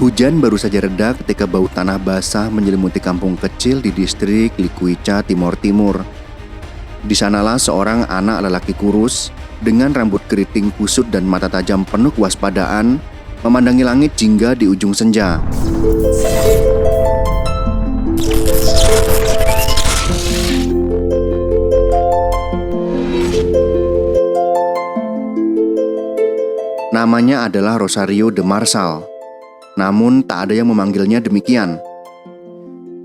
Hujan baru saja reda ketika bau tanah basah menyelimuti kampung kecil di distrik Likuica, Timor Timur. Di sanalah seorang anak lelaki kurus dengan rambut keriting kusut dan mata tajam penuh kewaspadaan memandangi langit jingga di ujung senja. Namanya adalah Rosario de Marsal. Namun tak ada yang memanggilnya demikian.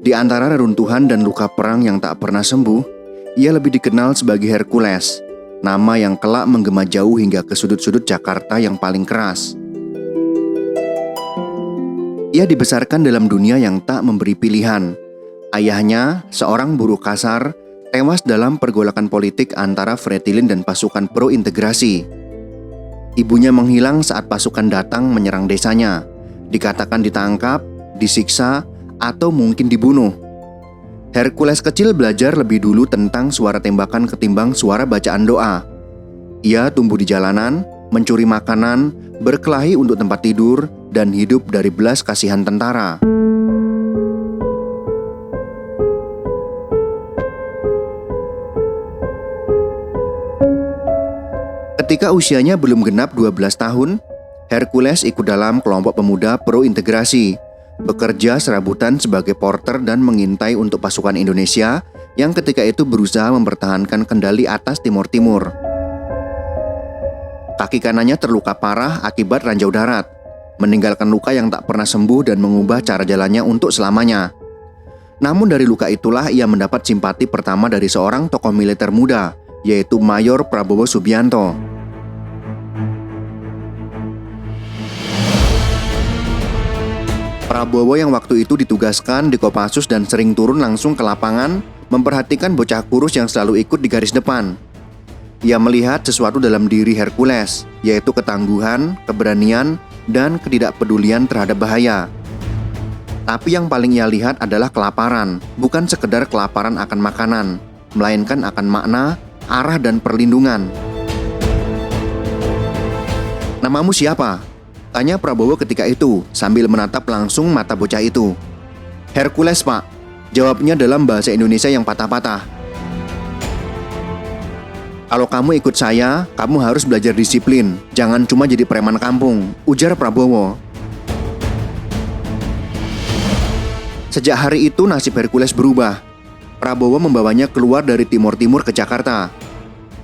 Di antara reruntuhan dan luka perang yang tak pernah sembuh, ia lebih dikenal sebagai Hercules, nama yang kelak menggema jauh hingga ke sudut-sudut Jakarta yang paling keras. Ia dibesarkan dalam dunia yang tak memberi pilihan. Ayahnya, seorang buruh kasar, tewas dalam pergolakan politik antara Fretilin dan pasukan pro-integrasi. Ibunya menghilang saat pasukan datang menyerang desanya. Dikatakan ditangkap, disiksa, atau mungkin dibunuh. Hercules kecil belajar lebih dulu tentang suara tembakan ketimbang suara bacaan doa. Ia tumbuh di jalanan, mencuri makanan, berkelahi untuk tempat tidur, dan hidup dari belas kasihan tentara. Ketika usianya belum genap 12 tahun, Hercules ikut dalam kelompok pemuda pro-integrasi, bekerja serabutan sebagai porter dan mengintai untuk pasukan Indonesia yang ketika itu berusaha mempertahankan kendali atas Timor Timur. Kaki kanannya terluka parah akibat ranjau darat, meninggalkan luka yang tak pernah sembuh dan mengubah cara jalannya untuk selamanya. Namun dari luka itulah ia mendapat simpati pertama dari seorang tokoh militer muda, yaitu Mayor Prabowo Subianto. Prabowo yang waktu itu ditugaskan di Kopassus dan sering turun langsung ke lapangan memperhatikan bocah kurus yang selalu ikut di garis depan. Ia melihat sesuatu dalam diri Hercules, yaitu ketangguhan, keberanian, dan ketidakpedulian terhadap bahaya. Tapi yang paling ia lihat adalah kelaparan, bukan sekedar kelaparan akan makanan, melainkan akan makna, arah, dan perlindungan. "Namamu siapa?" tanya Prabowo ketika itu sambil menatap langsung mata bocah itu. "Hercules, Pak," jawabnya dalam bahasa Indonesia yang patah-patah. "Kalau kamu ikut saya, kamu harus belajar disiplin, jangan cuma jadi preman kampung," ujar Prabowo. Sejak hari itu nasib Hercules berubah. Prabowo membawanya keluar dari Timor Timur ke Jakarta.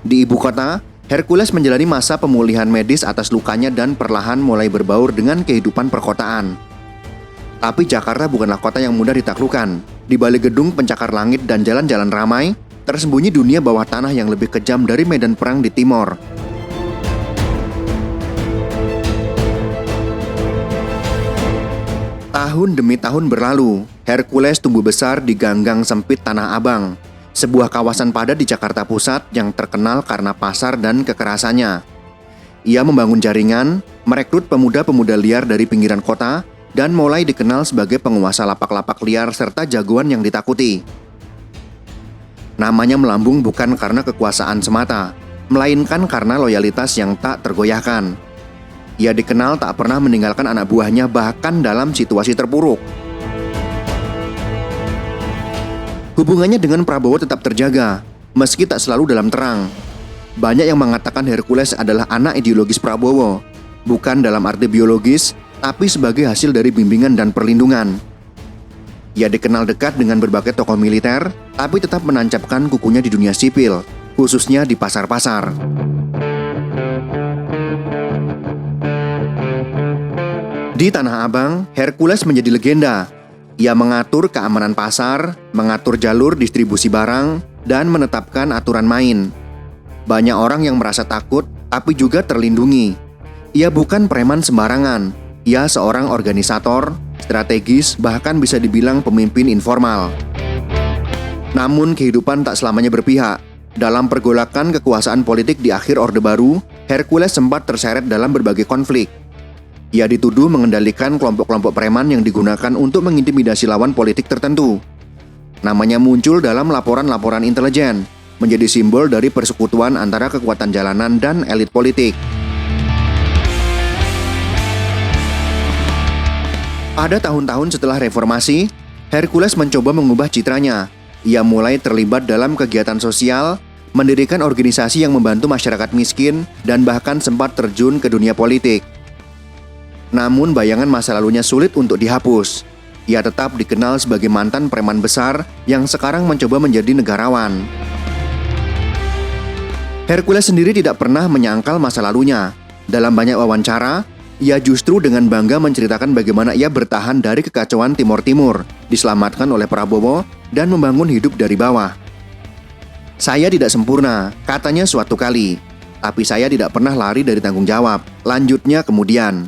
Di ibu kota, Hercules menjalani masa pemulihan medis atas lukanya dan perlahan mulai berbaur dengan kehidupan perkotaan. Tapi Jakarta bukanlah kota yang mudah ditaklukkan. Di balik gedung pencakar langit dan jalan-jalan ramai, tersembunyi dunia bawah tanah yang lebih kejam dari medan perang di Timor. Tahun demi tahun berlalu, Hercules tumbuh besar di ganggang sempit Tanah Abang, sebuah kawasan padat di Jakarta Pusat yang terkenal karena pasar dan kekerasannya. Ia membangun jaringan, merekrut pemuda-pemuda liar dari pinggiran kota, dan mulai dikenal sebagai penguasa lapak-lapak liar serta jagoan yang ditakuti. Namanya melambung bukan karena kekuasaan semata, melainkan karena loyalitas yang tak tergoyahkan. Ia dikenal tak pernah meninggalkan anak buahnya bahkan dalam situasi terpuruk. Hubungannya dengan Prabowo tetap terjaga, meski tak selalu dalam terang. Banyak yang mengatakan Hercules adalah anak ideologis Prabowo, bukan dalam arti biologis, tapi sebagai hasil dari bimbingan dan perlindungan. Ia dikenal dekat dengan berbagai tokoh militer, tapi tetap menancapkan kukunya di dunia sipil, khususnya di pasar-pasar. Di Tanah Abang, Hercules menjadi legenda. Ia mengatur keamanan pasar, mengatur jalur distribusi barang, dan menetapkan aturan main. Banyak orang yang merasa takut, tapi juga terlindungi. Ia bukan preman sembarangan. Ia seorang organisator, strategis, bahkan bisa dibilang pemimpin informal. Namun kehidupan tak selamanya berpihak. Dalam pergolakan kekuasaan politik di akhir Orde Baru, Hercules sempat terseret dalam berbagai konflik. Ia dituduh mengendalikan kelompok-kelompok preman yang digunakan untuk mengintimidasi lawan politik tertentu. Namanya muncul dalam laporan-laporan intelijen, menjadi simbol dari persekutuan antara kekuatan jalanan dan elit politik. Pada tahun-tahun setelah reformasi, Hercules mencoba mengubah citranya. Ia mulai terlibat dalam kegiatan sosial, mendirikan organisasi yang membantu masyarakat miskin, dan bahkan sempat terjun ke dunia politik. Namun bayangan masa lalunya sulit untuk dihapus. Ia tetap dikenal sebagai mantan preman besar yang sekarang mencoba menjadi negarawan. Hercules sendiri tidak pernah menyangkal masa lalunya. Dalam banyak wawancara, ia justru dengan bangga menceritakan bagaimana ia bertahan dari kekacauan Timor Timur, diselamatkan oleh Prabowo, dan membangun hidup dari bawah. Saya tidak sempurna, katanya suatu kali. Tapi saya tidak pernah lari dari tanggung jawab, lanjutnya kemudian.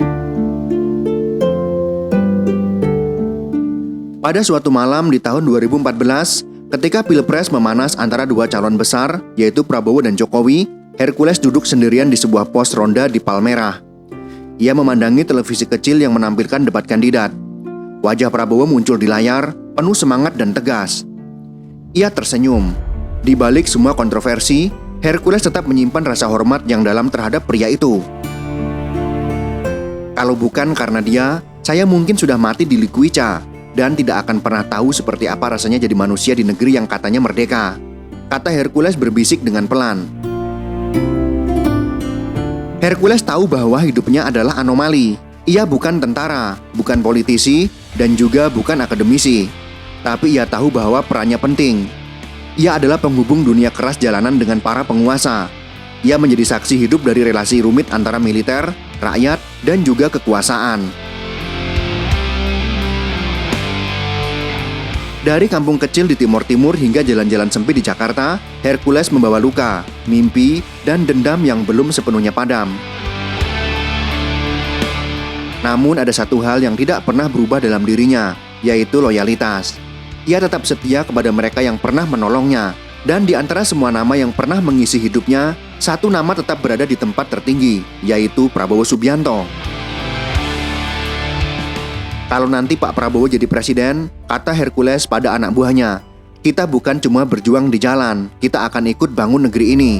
Pada suatu malam di tahun 2014, ketika Pilpres memanas antara dua calon besar, yaitu Prabowo dan Jokowi, Hercules duduk sendirian di sebuah pos ronda di Palmerah. Ia memandangi televisi kecil yang menampilkan debat kandidat. Wajah Prabowo muncul di layar, penuh semangat dan tegas. Ia tersenyum. Di balik semua kontroversi, Hercules tetap menyimpan rasa hormat yang dalam terhadap pria itu. Kalau bukan karena dia, saya mungkin sudah mati di Likuica dan tidak akan pernah tahu seperti apa rasanya jadi manusia di negeri yang katanya merdeka, kata Hercules berbisik dengan pelan. Hercules tahu bahwa hidupnya adalah anomali. Ia bukan tentara, bukan politisi, dan juga bukan akademisi. Tapi ia tahu bahwa perannya penting. Ia adalah penghubung dunia keras jalanan dengan para penguasa. Ia menjadi saksi hidup dari relasi rumit antara militer, rakyat, dan juga kekuasaan. Dari kampung kecil di Timor Timur hingga jalan-jalan sempit di Jakarta, Hercules membawa luka, mimpi, dan dendam yang belum sepenuhnya padam. Namun ada satu hal yang tidak pernah berubah dalam dirinya, yaitu loyalitas. Ia tetap setia kepada mereka yang pernah menolongnya, dan di antara semua nama yang pernah mengisi hidupnya, satu nama tetap berada di tempat tertinggi, yaitu Prabowo Subianto. Kalau nanti Pak Prabowo jadi presiden, kata Hercules pada anak buahnya, kita bukan cuma berjuang di jalan, kita akan ikut bangun negeri ini.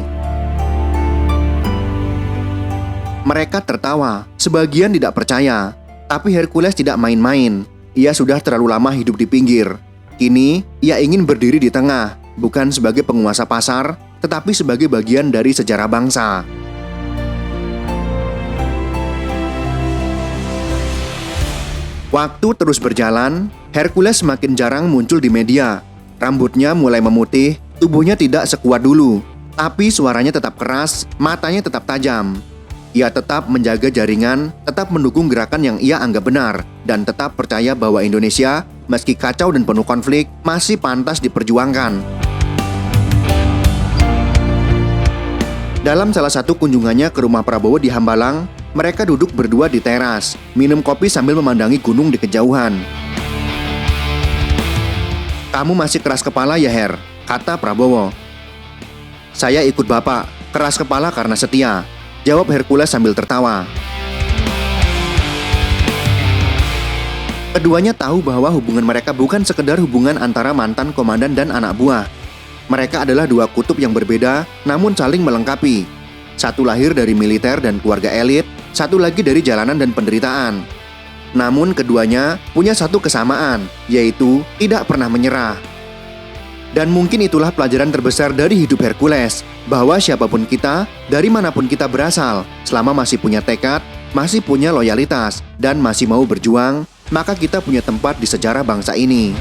Mereka tertawa, sebagian tidak percaya. Tapi Hercules tidak main-main. Ia sudah terlalu lama hidup di pinggir. Kini, ia ingin berdiri di tengah, bukan sebagai penguasa pasar, tetapi sebagai bagian dari sejarah bangsa. Waktu terus berjalan, Hercules semakin jarang muncul di media. Rambutnya mulai memutih, tubuhnya tidak sekuat dulu. Tapi suaranya tetap keras, matanya tetap tajam. Ia tetap menjaga jaringan, tetap mendukung gerakan yang ia anggap benar, dan tetap percaya bahwa Indonesia, meski kacau dan penuh konflik, masih pantas diperjuangkan. Dalam salah satu kunjungannya ke rumah Prabowo di Hambalang, mereka duduk berdua di teras, minum kopi sambil memandangi gunung di kejauhan. Kamu masih keras kepala ya Her, kata Prabowo. Saya ikut Bapak, keras kepala karena setia, jawab Hercules sambil tertawa. Keduanya tahu bahwa hubungan mereka bukan sekedar hubungan antara mantan komandan dan anak buah. Mereka adalah dua kutub yang berbeda, namun saling melengkapi. Satu lahir dari militer dan keluarga elit, satu lagi dari jalanan dan penderitaan. Namun keduanya punya satu kesamaan, yaitu tidak pernah menyerah. Dan mungkin itulah pelajaran terbesar dari hidup Hercules, bahwa siapapun kita, dari manapun kita berasal, selama masih punya tekad, masih punya loyalitas, dan masih mau berjuang, maka kita punya tempat di sejarah bangsa ini.